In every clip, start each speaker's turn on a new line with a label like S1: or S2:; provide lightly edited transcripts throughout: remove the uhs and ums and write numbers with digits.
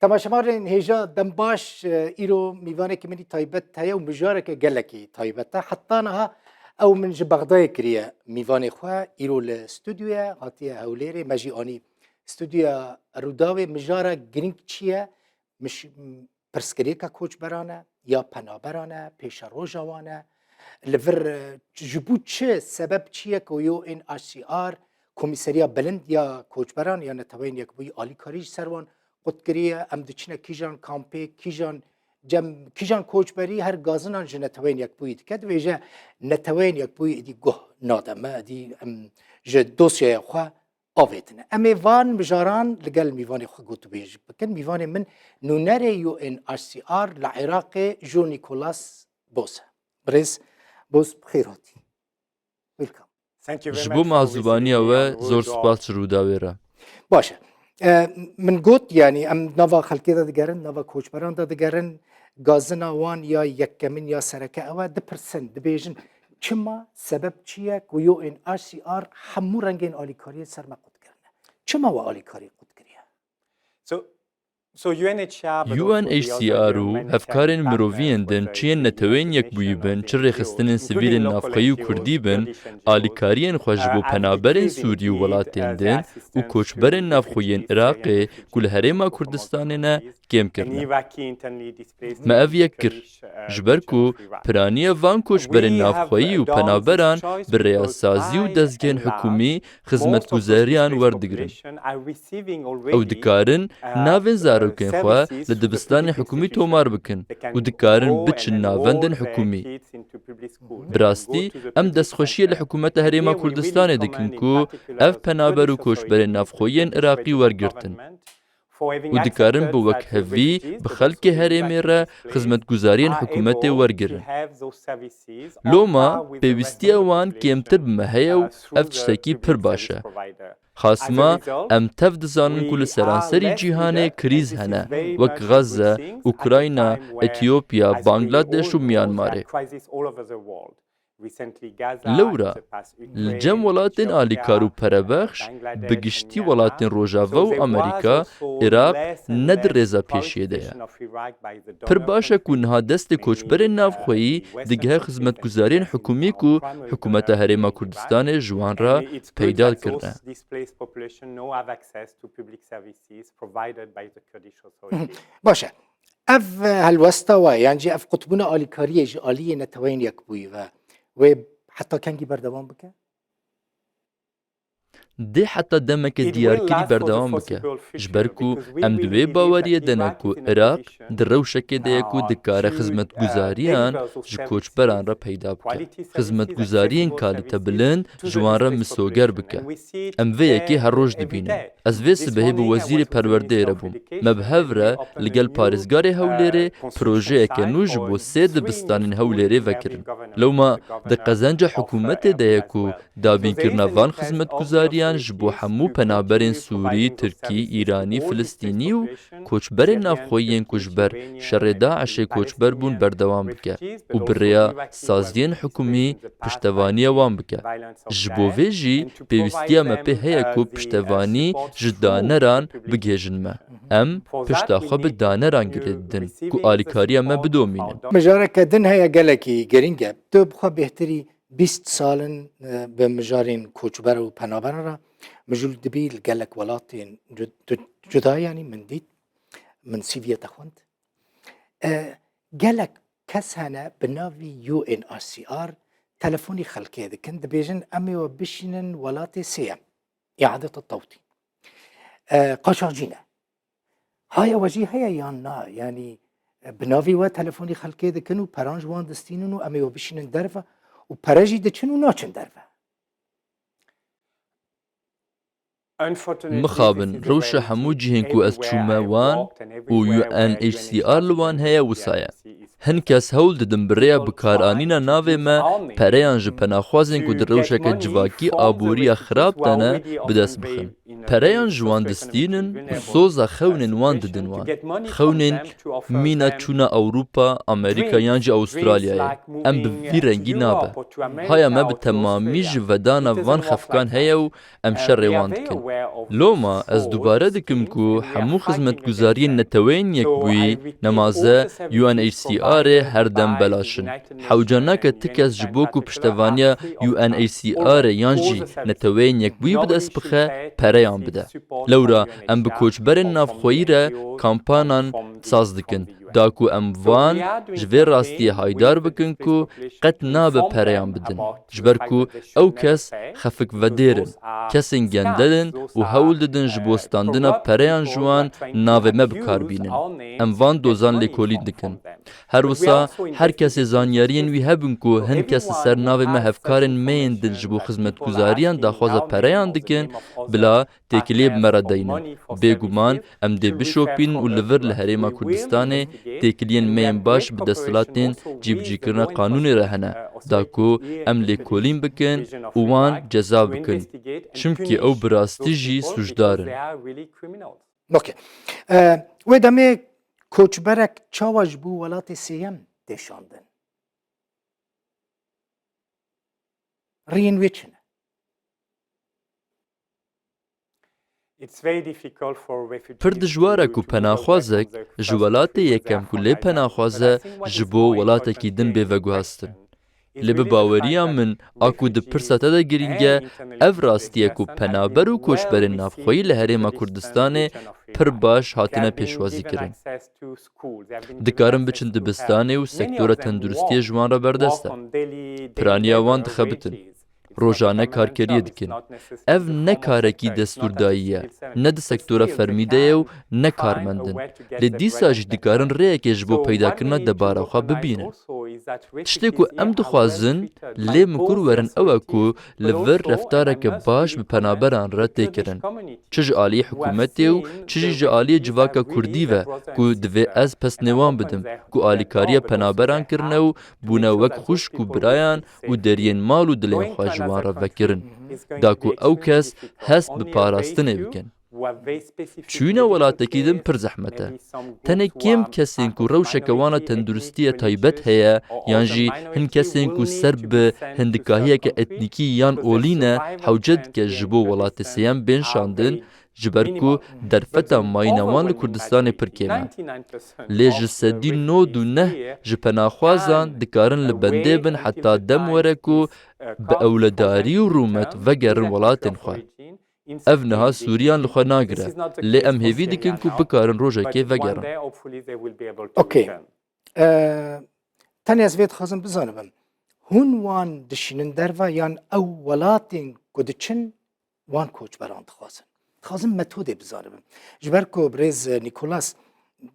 S1: تماشاوان هێژا دەمباش ئیرۆ میوانێکی منی تایبەت هەیە و مژارێکە گەلێکی تایبەتە حتانەها ئەو من ji بەغدایê kiriye mîvanê xwe îro li stûdyoya hatiye Hewlêrê me jî anî stûdyoya Rûdawê mijara girîng çi ye pirsgirêka koçberan e ya penaberan e pêşa roja wan e li vir ji bo çi sebeb çi ye ku yo ên HCR Komîseriya Bilind ya koçberan ya netewên yekbûyî alîkarî ji ser wan قوتکریه ام دچینه کیجان کامپی کیجان کوچبری هر گازنان جن نتوین یک بوید کد ویجه نتوین یک بوید دی گه نادمه دی ج دوسیه خو آویتنه امی وان بجاران لگل میوان خو گوتو بیج بکن میوان من نونره یو ان اچ سی آر لعراق جو نیکولاس بوسه برز بوس بخیراتی ویلکام
S2: جبو معزوبانیه و زور سپاس روداویره
S1: باشه من گوت یعنی ام نوا خلکی دا دگرن نوا کوچبران دا دگرن گازنا وان یا یکمین یا سرکه اوه 10% دبیجن چما سبب چیه که یو این آر سی آر همو رنگین آلیکاری سرما قد کرنه چما و آلیکاری قد کریه
S2: UNHCR و هفکارن مروفین دن چین نتوین یک بوی بن چه رخستن سویل نافقی و کردی بن آلیکارین خوش بو پنابرین سوری و ولاتین دن و کوچبرین نافخوین عراق کل هرما کردستان نه کم کرنه ما او یک کر جبر کو پرانی وان کوچبرین نافخوی و پنابران بر ریاسازی و دزگین حکومی خدمت گزاریان وردگرن او دکارن ناوین زاروکین خواه لدبستان حکومی تومار بکن و دکارن بچن ناوندن حکومی براستی ام دستخوشی لحکومت هریما کردستان دکن کو اف پنابر و کوچبرین نافخوین عراقی ورگرتن و دکارن بو وک هوی بخلق هرمی را خدمت گزارین حکومت ورگرن لوما پیوستی وان کمتر بمهیه و اف تشتکی پر باشه خاصما ام تف دزانن کل سرانسری جیهانه کریز هنه وک غزه، اوکراینا، اتیوپیا، بانگلادش و میانماره. لورا الجم ولاتن آلیکارو پربخش بگشتی ولاتن روژاوا و امریکا عراق ندر رزا پیشیه ده پر باشه که نها دست کوچبر نافخویی دیگه خدمت گزارین حکومی کو حکومت هریما کردستان جوان را پیدا کرده
S1: باشه اف هالوستا و یعنی اف قطبون آلیکاریه جی آلیه نتوین یک بوی و حتی کنگی بردوام بکه؟
S2: ده حتی دمک دیارکری بردوام بکه جبرکو ام دوی باوریه دنه کو عراق در روشکه ده کو دکار خدمت گزاریان جو کوچبران را پیدا بکه خدمت گزارین کالیتا بلند جوان را مسوگر بکه ام وی یکی هر روش دبینه از وی سبهی به وزیر پرورده را بوم مبهو را لگل پارزگار هولیره پروژه اکه نوش بو سید بستانین هولیره وکرن لو ما ده قزنج حکومت ده کو دابین کرنا وان خدمت گزاریان جبو همو پنابرین سوری، ترکی، ایرانی، فلسطینی و کوچبرین نافخویین کوچبر شر داعش کوچبر بون بردوام بکه و بریا سازین حکومی پشتوانی وان بکه جبو ویجی پیوستیا مپی هیا کو پشتوانی جدانران بگیجن ما ام پشتاخوا به دانران گردن کو آلیکاریا ما بدومینن
S1: مجاره کدن هیا گلکی گرینگه تو بخوا بهتری 20 سالن به مجارین کوچبر و پنابران را مجول دبیل گلک ولاتین جدا یعنی من دید من سیویت اخوند گلک کس هنه بناوی یو ان آر سی آر تلفونی خلقه دکن دبیجن امی و بشینن ولات سیم اعادت التوطين قاشاجینه های وجی هیا یا نه یعنی بناوی و تلفونی خلقه دکن و پرانج وان دستینن و امی و بشینن درفه و پرجی دچن و ناچن درفه
S2: مخابن روش همو جهن کو از چوما وان و UNHCR لوان هیا وسایا هن کس هول ددن بریا بکارانینا ناوی ما پریان جپناخوازن کو در روشک جواکی آبوری خراب دانه بدست بخن پریان جوان دستینن و سوزا خونن وان ددن وان خونن مینا چونا اوروپا امریکا یانج استرالیا ام بفی رنگی نابه هایا ما به تمامی جودانا وان خفکان هیا و ام شر وان دکن لۆما ئەس دووبارە دکم و هەموو خزمەتگوزاریە نەتەوەین یەکبووی نەمازە UNHCR هەردەم بەلاشن. حەوجانەکە تکەس ji bo ku piştevaniya UNHCR yan jî netewên yekbûyî bidest bixe pereyan bide. Lewra em bi koçberên navxweyî re kampanan saz dikin. Da ku em van ji vê rastiyê haydar bikin ku qet nabe pereyan bidin. Ji ber ku ew kes xefik vedêrin, kesên gendelin û hewl didin ji bo standina pereyan ji wan navê me bikarbînin. Em van dozan lêkolî dikin. Her wisa her kesê zanyariyên wî hebin ku hin kes li ser navê me hevkarên me yên din ji bo xizmetguzariyan daxwaza pereyan dikin, bila têkiliyê bi me re deynin. Bêguman em dê bişopînin û li vir li Herêma Kurdistanê têkiliyên me yên baş bi desthilatên cîbicîkirina qanûnê re hene, da ku em lêkolîn bikin û wan ceza bikin. Çimkî ew bi rastî jî sujdar in.
S1: Okay. Wê demê koçberek çawa ji bo welatê sêyem deşandin? Riyên wê çi ne?
S2: Pir dijwar e ku penaxwazek ji welatê yekem ku lê penaxwaze ji bo welatekî din bê veguhestin. Lê bi baweriya min a ku di pirsa te de girîng e, ev rastiye ku penaber û koçberên navxweyî li Herêma Kurdistanê pir baş hatine pêşwazî kirin. Dikarin biçin dibistanê û sektora tenduristiyê ji wan re berdest e. Piraniya wan dixebitin. Rojane karkeriyê dikin. Ev ne karekî destûrdayî ye, ne di sektora fermîde ye û ne karmendin. Lê dîsa jî dikarin rêyekê ji bo peydakirina debara xwe bibînin. Tiştê ku em dixwazin, lê mikur werin ew e ku li vir reftareke baş bi penaberan re têkirin. Çi ji aliyê hikûmetê û çi jî ji aliyê civaka Kurdî ve ku divê ez pesnêwan bidim, ku alîkariya penaberan kirine û bûne wek xwişk û birayan û deriyên mal û dilên xwe ji wan re vekirin. Da ku ew kes hest bi parastinê bikin. Çûna welatekî din pir zehmet e. Tenê kêm kesên ku rewşeke wana tenduristiye taybet heye yan jî hin kesên ku ser bi hindikahiyeke etnîkî yan olî ne hewce dike ji bo welatê sêyem bên şandin, ji ber ku derfeta mayîna wan li Kurdistanê pir kêm e. Lê ji sedî nod û neh ji penaxwazan dikarin li bendê bin heta dem were ku bi ewledarî û rûmet vegerin welatên xwe. Ev niha Sûriyan li xwe nagire, lê em hêvî dikin ku bikarin rojekê vegerin.
S1: Okay. Tenê ez vê dixwazim bizanim, hûn wan dişînin derve yan ew welatên ku diçin wan koçberan dixwazin. Dixwazim metodê bizanim. Ji ber ku birêz Nîkolas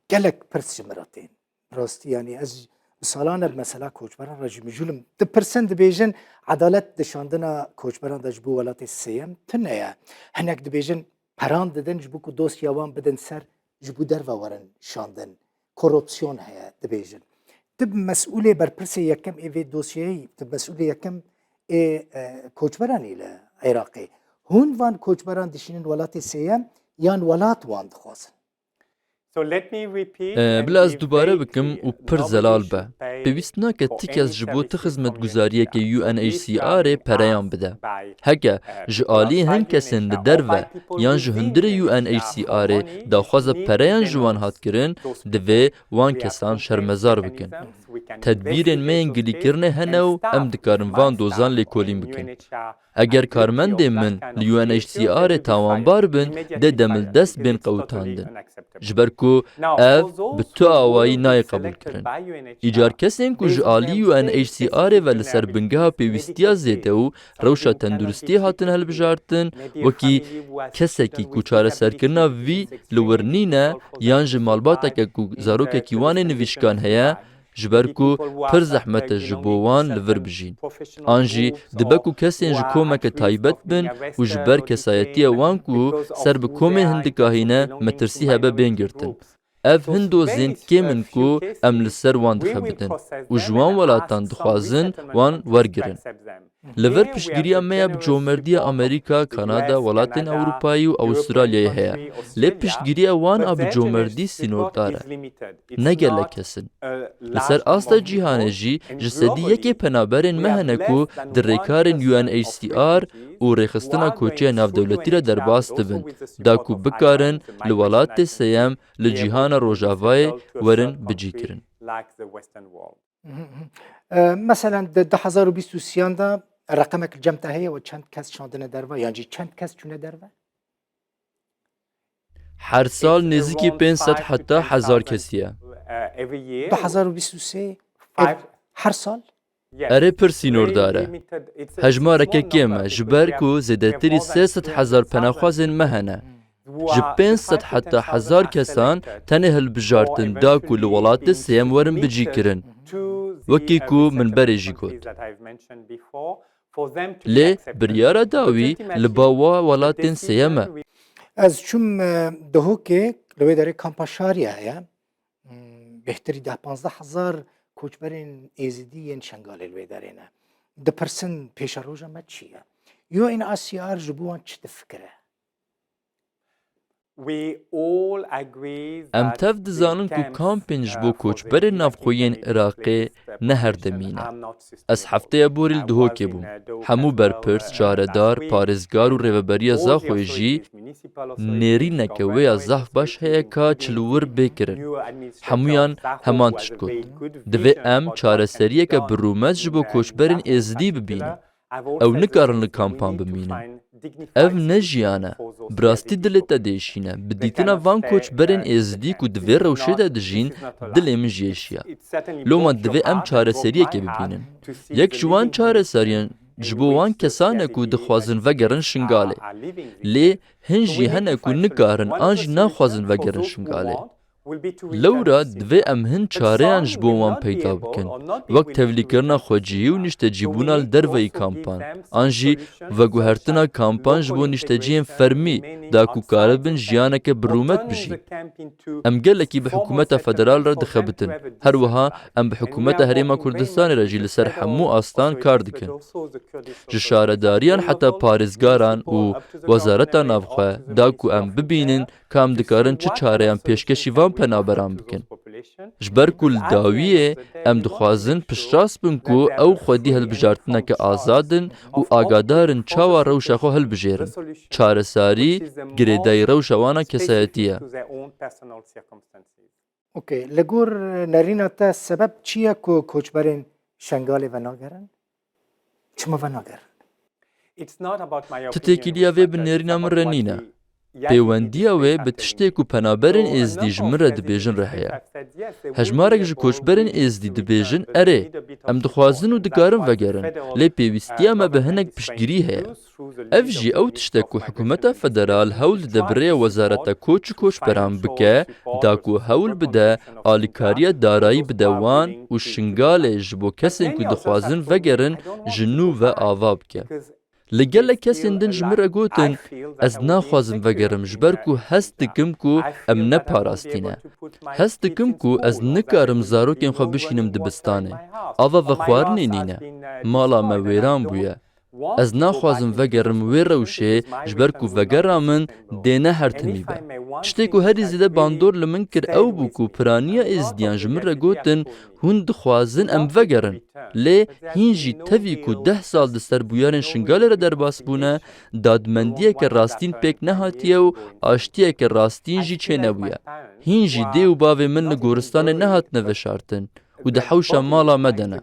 S1: gelek pirs ji me re tên. Rastî yanî ez bi salan ev mesela koçberan re jî mijûlim dipirsin dibêjin edalet dişandina koçberan de ji bo welatê sêyem tune ye. Hinek dibêjin peran didin ji bo ku dosya wan bidin ser ji bo derve werin şandin. Korupsiyon heye dibêjin. Tib mes'ûlê berpirsê yekem ê vê dosyayê, tib mes'ûlê yekem ê koçberanî li Iraqê. Hûn van koçberan dişînin welatê sêyem yan welat wan dixwazin?
S2: Bila ez dubare bikim û pir zelal be. Pêwîst nake ti kes ji bo ti xizmetguzariyekê UNHCRê pereyan bide. Heke ji aliyê hin kesên li derve yan ji hundirê UNHCRê daxwaza pereyan ji wan hat kirin, divê wan kesan şermezar bikin. Tedbîrên me yên gilîkirinê hene û em dikarin van dozan lêkolîn bikin. Eger karmendên min li UNHCRê tawanbar bin, dê demildest bên qewitandin. Ji ber ku ev bi tu awayî nayê qebûl kirin. Îcar kesên ku ji alî UNHCRê ve li ser bingeha pêwîstiya zêde û rewşa tenduristiyê hatin hilbijartin, wekî kesekî ku çareserkirina vî li wir nîne yan ji malbateke ku zarokekî wanê nivîşkan heye, ji ber ku pir zehmet e ji bo wan li vir bijîn. An jî dibe ku kesên ji komeke taybet bin û ji ber kesayetiya wan ku ser bi komên hindikahî ne metirsî hebe bên girtin. Ev hin dozên kêm in ku em li ser wan dixebitin û ji wan welatan dixwazin wan wergirin. Li vir piştgiriya me ya bi comerdiya Amerîka, Kanada, welatên Ewropayî û Avustralyayê heye. Lê piştgiriya wan a bi comerdî sînordar e. Ne gelek kesin. Li ser asta cîhanê jî ji sedî yekê penaberên me hene ku di rêkarên UNHCR و ڕێخستنا کۆچیە ناودەولەتی رە دەرباس دەبن داکو بکارن لە وڵاتی سەیەم لە جیهانە ڕۆژاوایە وەرن بجیکردن.
S1: مثلا د 2023 دا رقمك الجمتا هي وچند کس شاندنه دروا یعنی چند کس چونه دروا؟
S2: هر سال نزدیکی 500 حتی 1000 کسیه.
S1: 2023 هر سال؟
S2: اره پرسینور داره. هجمارکه کمه جبر کو زیادتری 300,000 پناهخوازن مهنه. جب 500 حتی 1000 کسان تنه هلبجارتن دا کو لولات سیم ورن بجی کرن. وکی کو من برجی گود. لی بریارا داوی لباوا ولاتن سیمه.
S1: از چون دهو که لوی داره کامپا شاریه یا بهتری 10-15,000 کوچبرین ایزیدی شنگال لوی داره نه. دپرسن پیش روزا ما چیه؟ یو این آسیار جبوان چه تفکره؟
S2: ام تف دزانن کو کامپین جبو کوچبرین نافخوین عراقی نهردمینه. از هفته بوریل دهو که بوم. همو برپرس جاردار پارزگار و ریوبریا زاخوی جی نیری نکوی از زاف باش هیا که چلور بکرن. همویان همان تشت کد. دوی ام چاره سریه که برومت جبو کوچبرین ازدی ببینه. او نکارن لکامپان بمینن. اف نجیانه براستی دلتا دیشینه بدیتنا وان کوچ برین ازدی کو دوی روشه دا دجین دلیم جیشیا لو من دوی ام چاره سریه که ببینن یک جوان چاره سریان جبوان کسانه کو دخوازن وگرن شنگاله لی هنجی هنه کو نکارن آنج نخوازن وگرن شنگاله لورا دوی ام هن چاره جبوان پیدا بکن وقت تولی کرنا خوجی و نشته جیبونا لدروی کامپان آنجی وگوهرتنا کامپان جبو نشته جیم فرمی دا کو کاربن جیانه که برومت بجی ام گلکی به حکومت فدرال را دخبتن هر وها ام به حکومت هریما کردستان را جی لسر همو آستان کار دکن جشارداریان حتی پارزگاران و وزارتا نافخواه دا کو ام ببینن کام دکارن چه چاره ام پیشکشی وان پنابران بکن. جبر کل داویه ام دخوازن پشراس بن کو او خودی هلبجارتنا که آزادن و آگادارن چاوا روشا خو هلبجیرن. چاره ساری گریدای روشا وانا کسایتیه.
S1: اوکی لگور نرینا تا سبب چیه که کوچبرین شنگاله و ناگرن؟ چما و ناگرن؟
S2: تتیکیلیا وی بنرینا من رنینه. پیوندیه وی به تشتیک و پنابرین ازدی جمره دبیجن رهیه. هجمارک جو کوچبرین ازدی دبیجن اره. ام دخوازن و دکارن وگرن. لی پیوستیه ما به هنگ پشگیری هیا. اف جی او تشتیک و حکومت فدرال هول دبره وزارت کوچ برام بکه داکو هول بده آلیکاریه دارایی بدوان و شنگال جبو کسین که دخوازن وگرن جنو و آوا بکه. لگل کسین دن جمره گوتن از نخوازم وگرم جبر کو هست دکم کو ام نپاراستینه هست دکم کو از نکارم زارو کن خواه بشینم دبستانه آوا وخوارنی نینه مالا ما ویران بویه از نخوازم وگرم وی روشه جبر کو وگرامن دینه هر تمی با چطه کو هری زیده باندور لمن کر او بو کو پرانیا از دیان جمره گوتن هون دخوازن ام وگرن لی هینجی تاوی کو 10 سال دستر بویارن شنگاله را در باس بونه دادمندیه که راستین پیک نهاتیه و آشتیه که راستین جی چه نبویه هینجی دیو باوی من نگورستان نهات نوشارتن و ده حوشا مالا مدنه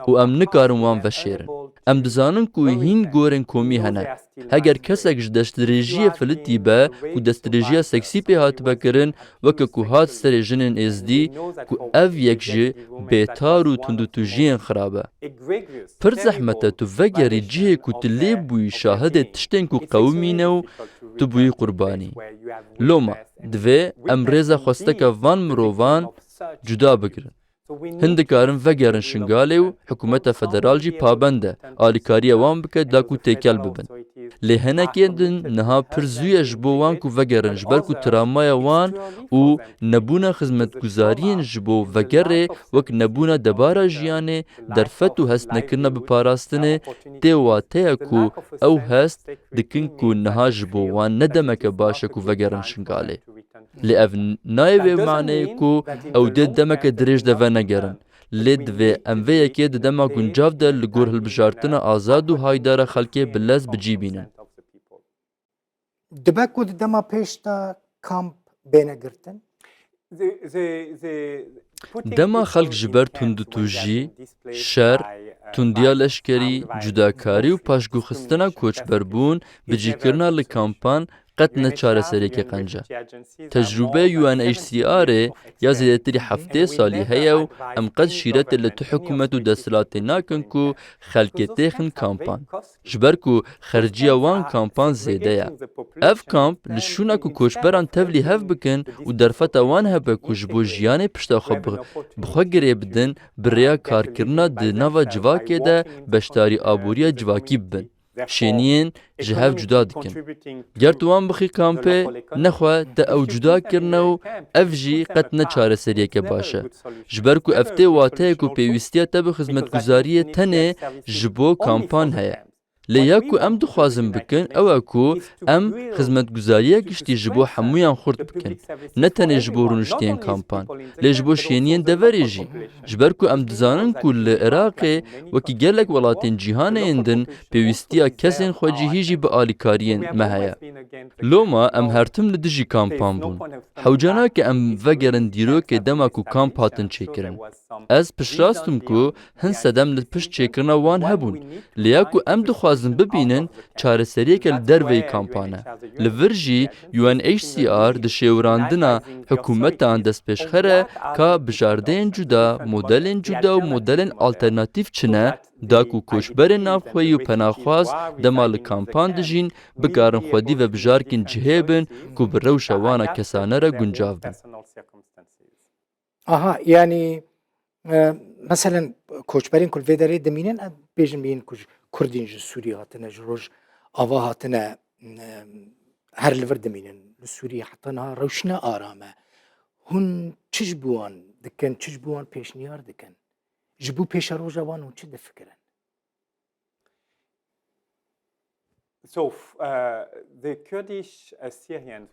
S2: و ام نکارم وان وشیرن ام دزانن کو هین گورن کومی هنه هگر کسک دستریجی فلتی با و دستریجی سکسی پی هات بکرن وکه کو هات سر جنن ازدی کو او یک جه بیتار و تندو تو جین خرابه پر زحمته تو وگری جه کو تلی بوی شاهد تشتن کو قومینه و تو بوی قربانی لوما دوی ام ریزا خوستک وان مرووان جدا بگرن هندکارن وگرن شنگاله و حکومت فدرال جی پابنده آلیکاری وان بکه داکو تیکل ببن لی هنکین دن نها پرزوی جبو وان کو وگرن جبر کو ترامای وان و نبونا خدمت گزارین جبو وگره وک نبونا دبارا جیانه در فتو هست نکرنا بپاراستنه تیوا تیا کو او هست دکن کو نها جبو وان ندمک باشه کو وگرن شنگاله لی اف نایوی معنی کو او دید دمک دریج ده و نگرن لێ divê em vê yekê di dema guncav de li gor hilbijartina azad û haydara xelkê bi lez bicîbînin.
S1: Dibe ku di dema pêş de kamp bêne girtin?
S2: Dema xelk ji ber tundutûjî, şer, tundiya leşkerî, cudakarî û paşgûxistina koçberbûn, bicîkirina li kampan qet ne çaresereke qenc e. Tecrübeya UNHCR'ê ya zêdetirî heftê salî heye û em qet şîretê li tu hikûmet û desthilatê nakin ku xelkê têxin kampan. Ji ber ku xerciya wan kampan zêde ye. Ev kamp li şûna ku koçberan tevlî hev bikin û derfeta wan hebe ku ji bo jiyanê pişta xwe bi xwe girê bidin, bi rêya karkirina di nava civakê de beşdarî aboriya civakî bibin. Şêniyên ji hev cuda dikin. Ger tu wan bixî kampê, nexwe te ew cuda kirine û ev jî qet ne çareseriyeke baş e. Ji ber ku ev tê wateyek û pêwîstiya te bi xizmetguzariyê tenê ji bo kampan heye. Lê ya ku em dixwazin bikin, ew e ku em xizmetguzariya giştî ji bo hemûyan xurt bikin. Ne tenê ji bo rûniştiyên kampan, lê ji bo şêniyên deverê jî. Ji ber ku em dizanin ku li Iraqê wekî gelek welatên cîhanê yên din, pêwîstiya kesên xwecihî jî bi alîkariyên me heye. Loma em her tim li dijî kampan bûn. Hewcanake em vegerin dîrokê dema ku kamp hatin çêkirin. Ez piştrast ku hin sedem li pişt çêkirina wan hebûn. Lê ya ku em dixwazin bibînin, çareseriyeke li derveyî kampan e. Li vir jî UNHCR di şêwirandina hikûmetan destpêşxer e ka bijardeyên cuda, modelên cuda û modelên alternatîv çine, da ku koçberên navxweyî û penaxwaz dema li kampan dijîn, bikarin xwedî ve bijarkên cihê bin ku bi rewşa wana kesane re guncav bin.
S1: Aha, yani mesela koçberên ku vê derê dimînin em bêjin bînin ku Kurdên ji Sûriyê hatine ji roj ava hatine her li vir dimînin. Li Sûriyê heta niha rewşine arame. Hûn çi ji bo wan dikin, çi ji bo wan pêşniyar dikin? Ji bo pêşa roja wan hûn çi difikirin?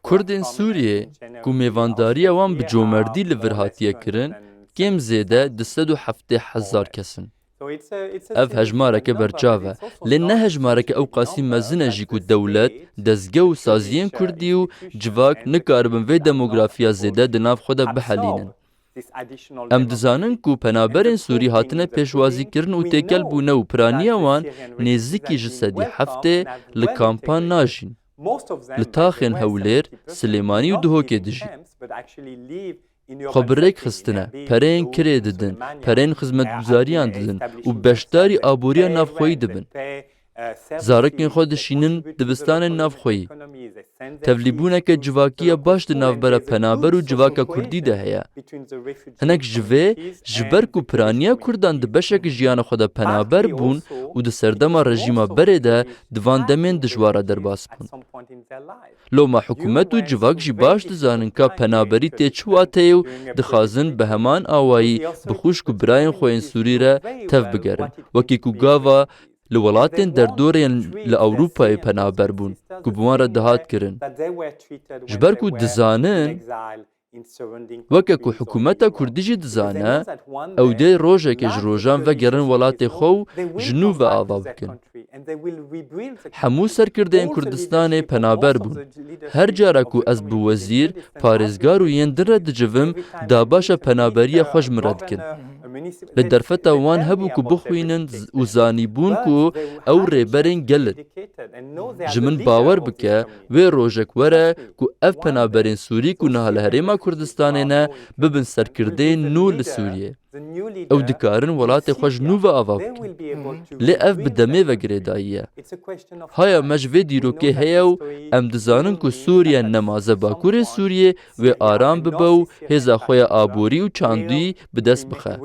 S2: Kurdên Sûriyê ku mêvandariya wan bi comerdî li vir hatiye kirin, kêm zêde 270,000 kesin. Ev hejmareke berçav e, lê ne hejmareke ew qasî mezin e jî ku dewlet, dezgeh û saziyên Kurdî û civak nikaribin vê demografiya zêde di nav xwe de bihelînin. Em dizanin ku penaberên Sûrî hatine pêşwazîkirin û têkelbûne û piraniya wan nêzîkî ji sedî heftê li kampan najîn. Li taxên Hewlêr, Silêmanî û Duhokê dijîn. Xwe bi rêk xistine, pereyên kirê didin, pereyên xizmetguzariyan didin û beşdarî aboriya navxweyî dibin. Zarokên xwe dişînin dibistanên navxweyî. Tevlîbûneke civakiya baş di navbera penaber û civaka Kurdî de heye. Hinek ji vê, ji ber ku piraniya Kurdan di beşekî jiyana xwe de penaber bûn û di serdema rejîma berê de di van demên dijwara derbas bûn. Loma hikûmet û civak jî baş dizanin ka penaberî tê çi wateyê û dixwazin bi heman awayî bi xwişk û birayên xwe yên Sûrî re tev bigerin, wekî ku gava li welatên derdorên li Ewropayê penaber bûn ku bi wan re dihat kirin. Ji ber ku dizanin, weke ku hikûmeta Kurdî jî dizane, ew dê rojeke ji rojan vegerin welatê xwe û ji nû ve ava bikin. Hemû serkirdeyên Kurdistanê penaber bûn. Her cara ku ez bi wezîr, parêzgar û yên din re dicivim, dabaşa penaberiya xwe ji min re dikin. Li derfeta wan hebû ku bixwînin û zanîbûn ku ew rêberên gelin. Ji min bawer bike, wê rojek were ku ev penaberên Sûrî ku niha li Herêma Kurdistanê ne bibin serkirdeyên nû li Sûriyê. Ew dikarin welatê xwe ji nû ve ava bikin. Lê ev bi demê ve girêdayî ye. Haya me ji vê dîrokê heye û em dizanin ku Sûriye nemaze Bakurê Sûriyê wê aram bibe û hêza xwe ya aborî û çandûyî bi dest bixe.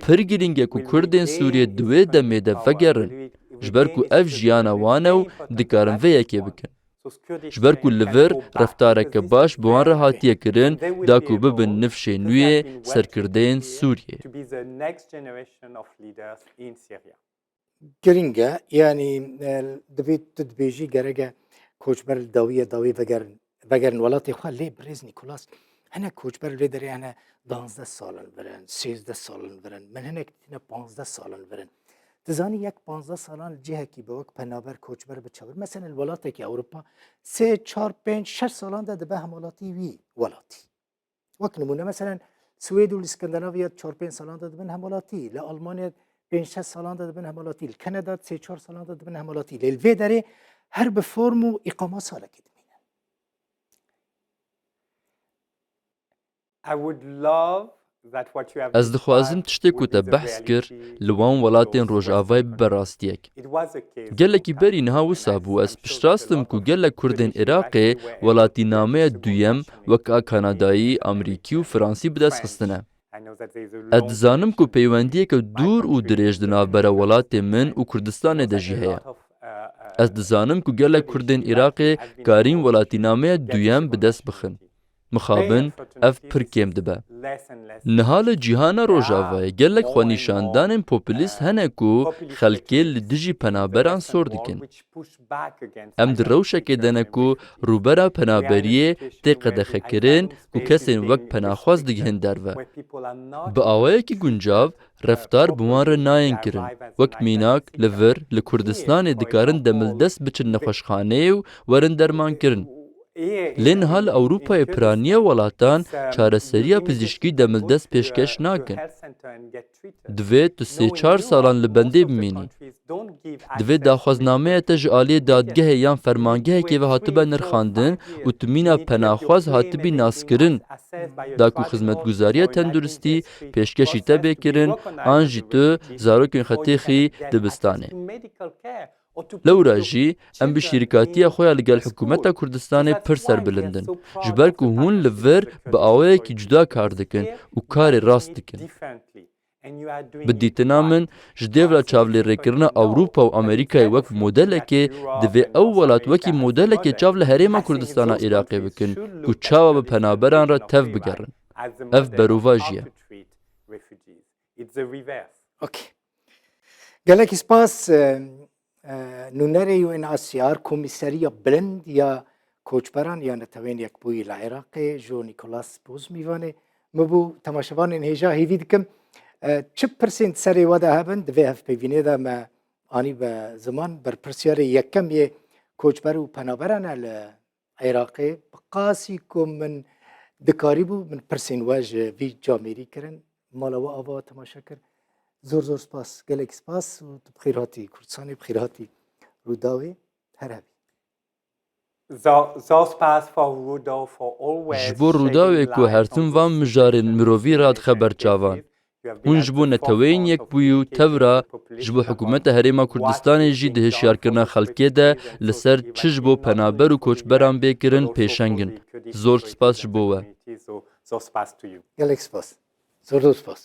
S2: Pir giring e ku Kurdên Sûriyê di wê demê de vegerin, ji ber ku ev jiyana wan e û dikarin vê yekê bikin. Ji ber ku li vir reftareke baş bi wan re hatiye kirin, da ku bibin nifşê nû yê serkirdeyên Sûriyê.
S1: Giring e, yani divê tu dibêjî gerek e koçber li dawî vegerin welatê xwe lê birêz Nîkolas هنه کوچبر لی داری هنه 12 سالن برن 13 سالن برن من هنه کتینه 15 سالن برن تزانی یک 15 سالان جهه کی به وقت پنابر کوچبر بچور مثلا الولات کی اروپا 3 4 5 6 سالان ده به همولاتی وی ولاتی وقت نمونه مثلا سوئد و اسکندناویا 4 5 سالان ده به همولاتی ل آلمانیا 5 6 سالان ده به همولاتی کانادا 3 4 سالان ده به همولاتی ل داره هر به فرم و اقامه ساله کی
S2: Ez dixwazim tiştê ku te behs kir li wan welatên Rojavayê bibe rastiyek. Gelekî berî niha wisa bû ez piştrastim ku gelek Kurdên Iraqê welatînameya duyem weka Kanadayî, Amerîkî û Fransî bi dest xistine. Ez dizanim ku peywendiyeke dûr û dirêj di navbera welatê min û Kurdistanê de jî heye. Ez dizanim ku gelek Kurdên Iraqê karîn welatînameya duyem bi dest bixin. Mixabin ev pir kêm dibe. Niha li cîhana Rojavayê gelek xwenîşandanên populîst hene ku xelkê li dijî penaberan sor dikin. Em di rewşekê de ne ku rûbera penaberiyê tê qedexekirin û kesên wek penaxwaz digihin derve. Bi awayekî guncav, reftar bi wan re nayên kirin. Wek mînak li vir li Kurdistanê dikarin demildest biçin nexweşxaneyê û werin dermankirin. Lê niha li Ewropayê piraniya welatan çareseriya pizîşkî demildest pêşkeş nakin. Divê tu 3-4 salan li bendê bimînî. Divê daxwaznameya te ji aliyê dadgehê yan fermangehekê ve hatibe nirxandin û tu mîna penaxwaz hatibî naskirin. Da ku xizmetguzariya tenduristî pêşkeşî te bêkirin, an jî tu zarokên xwe têxî dibistanê. Lewra jî em bi şîrkatiya xwe ya li gel hikûmeta Kurdistanê pir serbilindin. Ji ber ku hûn li vir bi awayekî cuda kar dikin û karê rast dikin. Bi dîtina min ji dêvla çavlêrêkirina Ewropa û Amerîkayê wek modelekê divê ew welat wekî modelekê çav li herêma Kurdistana Iraqê bikin ku çawa bi penaberan re tev bigerin. Ev berova jî ye.
S1: Okay. Gelekî spas نونره یو این آسیار کمیسریا بلند یا کوچبران یا نتوین یک بوی العراق جو نیکولاس بوز میوانه مبو تماشاوان این هجا هیوی دکم چه پرسنت سری واده هبند دوی هف پیوینه دا ما آنی به زمان بر پرسیار یکم یه کوچبر و پنابران العراق بقاسی کم من دکاری بو من پرسین واج وی جامیری کرن مالا و آوا تماشا کرد زور زور سپاس گلک سپاس و بخیر هاتی کردستانی بخیر هاتی روداوی هر هبی
S2: ji bo rûdawê ku hertim van mijarên mirovî re xeber çavan. Hûn ji bo neteweyên yekbûyî û tevra ji bo hikûmeta Herêma Kurdistanê jî di hişyarkirina xelkê de li ser çi ji bo penaber û koçberan bêkirin pêşengin. Zor spas ji bo we.
S1: گلک سپاس زور زور سپاس